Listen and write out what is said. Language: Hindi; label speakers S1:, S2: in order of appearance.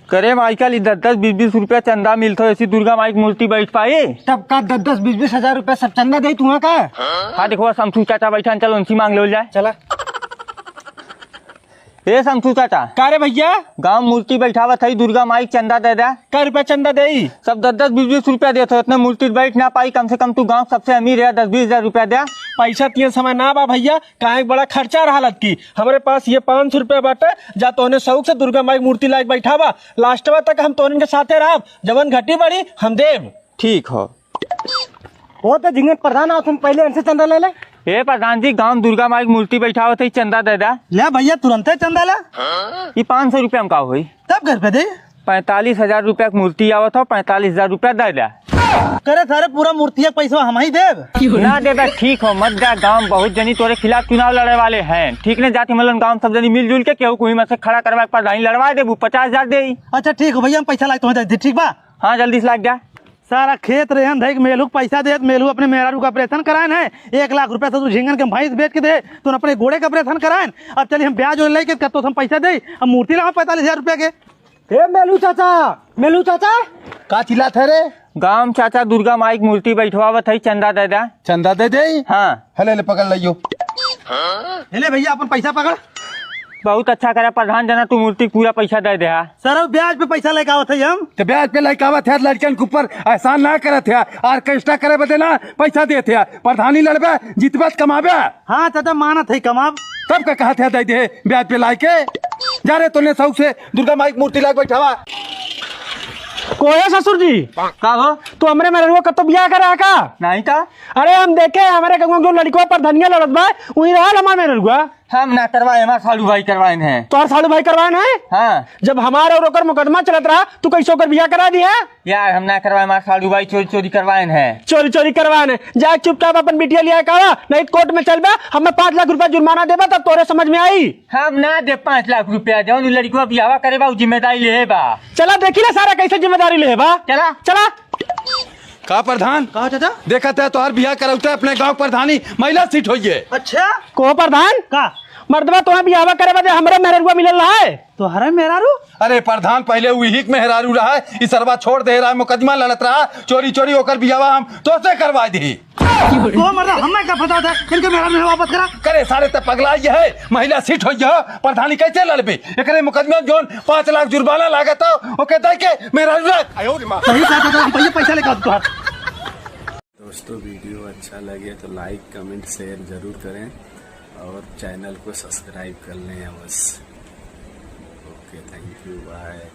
S1: करे माइकल 10-10 20-20 रुपया चंदा मिलता है, ऐसी दुर्गा माई की मूर्ति बैठ पाए
S2: तब का 10-10 20-20 हजार रुपया सब चंदा दे तुम्हारा का।
S1: हाँ देखो शमसू चाचा बैठा, चलो उनसे मांग लो जाए।
S2: चला
S1: ए शमसू चाचा,
S2: का रे भैया
S1: गाँव मूर्ति बैठावत है, दुर्गा माई चंदा दे दे।
S2: का रुपया चंदा दे
S1: सब 10-10 20-20 रुपया देते हो, इतने मूर्ति बैठ ना पाई, कम से कम तू गाँव सबसे अमीर है, 10-20 हजार रुपया दे।
S2: पैसा तीन समय ना बा भैया, काहे बड़ा खर्चा रहा की हमारे पास ये 500 रुपया बाटे, जा तोहने शौक से दुर्गा माई मूर्ति लायक बैठावा, लास्टवा तक हम तोहने के साथे रह, जवन घटी बड़ी हम देव।
S1: ठीक हो
S2: वो तो झिंगट प्रधान आओ, तुम पहले इनसे चंदा ले ले।
S1: ए प्रधान जी, गाँव दुर्गा माई की मूर्ति बैठावत है, चंदा दे दे।
S2: ले भैया तुरंत चंदा ला।
S1: ये 500 रुपया में का हुई,
S2: तब घर पे दे।
S1: 45 हजार रुपया की मूर्ति आवत हो, 45 हजार रुपया दे दे।
S2: करे सारे पूरा मूर्ति का पैसा हम ही देव
S1: ना दे। ठीक हो मत जा, गाँव बहुत जनी तोरे खिलाफ चुनाव लड़े वाले हैं, ठीक ने जाति मतलब गाँव सब जनी मिलजुल के केहू कोई में से खड़ा करवा के प्रधानी लड़वा दे, 50 हजार दे।
S2: अच्छा ठीक हो भैया, हम पैसा लाए तुम्हें दे, ठीक बा।
S1: हाँ जल्दी से लाग जा।
S2: सारा खेत रेहन धई मेलू पैसा दे, मेलू अपने मेहरारू का ऑपरेशन कराए है, 1 लाख रुपया तो तू झिंगन के भैंस बेच के दे, तू अपने घोड़े का ऑपरेशन कराए। अब चलिए हम ब्याज लेके तो हम पैसा दे, अब मूर्ति लगा 45 हजार रुपया के। मेलू चाचा का चिल्लात है रे?
S1: गाँव चाचा दुर्गा माई की मूर्ति बैठवावत है, चंदा दे दे।
S3: चंदा दे दे।
S1: हाँ
S3: ले पकड़ लियो।
S2: ले भैया अपन पैसा पकड़।
S1: बहुत अच्छा करे प्रधान जना, तू मूर्ति पूरा पैसा दे दे।
S2: सर ब्याज पे पैसा लेके आवत है हम,
S3: तो ब्याज पे लेके आवत है, लड़कियन के ऊपर एहसान ना करत है, ऑर्केस्ट्रा करे बदे ना पैसा देते है, प्रधानी लड़बे जितबे कमाबे।
S2: हाँ चाचा मानत है कमाब,
S3: तब का कहते है दे दे ब्याज पे ला के। जा रे तूने शौक से दुर्गा माई की मूर्ति ला के बैठावा।
S2: कोई ससुर जी
S1: का हो
S2: तो हमरे मेरे कब तो ब्याह करा का
S1: नहीं था?
S2: अरे हम देखे हमारे गाँव जो लड़कों पर धनिया लड़त बा वही रहा हमारे मेरे हुआ।
S1: हम ना करवाए, हमारे सालू भाई करवाए हैं।
S2: तो सालू भाई करवाए है।
S1: हाँ
S2: जब हमारे और ओकर मुकदमा चलत रहा तू कैसे ओकर ब्याह करा दिया?
S1: यार हम ना करवाए, हमारे सालू भाई चोरी चोरी करवाए हैं।
S2: चोरी चोरी करवाए जा, चुपचाप अपन बिटिया लिया कहा, नहीं कोर्ट में चल बा, हमें 5 लाख रुपया जुर्माना देबा तब तोरे समझ में आई।
S1: हम ना दे 5 लाख रुपया, जौन लड़की ब्याह करे बा जिम्मेदारी ले बा।
S2: चला देखी ना सारा कैसे जिम्मेदारी ले बा।
S1: चला
S2: चला
S3: का प्रधान
S2: कहा चाचा
S3: देखा था तो हर बिहार करौता अपने गांव प्रधानी महिला सीट होइए।
S2: अच्छा को प्रधान का मर्दबा तुम्हें बियाह करे बदे हमरे मेहरुआ मिलल रहा है तो हरे मेहरारू।
S3: अरे प्रधान पहले वही के मेहरारू रहा है, इस सरवा छोड़ दे रहा है, मुकदमा लड़त रहा, चोरी चोरी होकर बियावा हम तो से करवा दी।
S2: तो मर्दा हमें क्या पता था इनके मेहरारू वापस करा करे
S3: सारे तब पगला ये है, महिला सीट हो प्रधानी कैसे लड़बे, एकरे मुकदमा जोन 5 लाख जुर्माना लागत हो ओके दे के मेहरारू रख।
S2: सही बात है, हम पैसा लेकर।
S4: दोस्तों वीडियो अच्छा लगे तो लाइक कमेंट शेयर जरूर करें और चैनल को सब्सक्राइब कर लें बस। Okay thank you bye.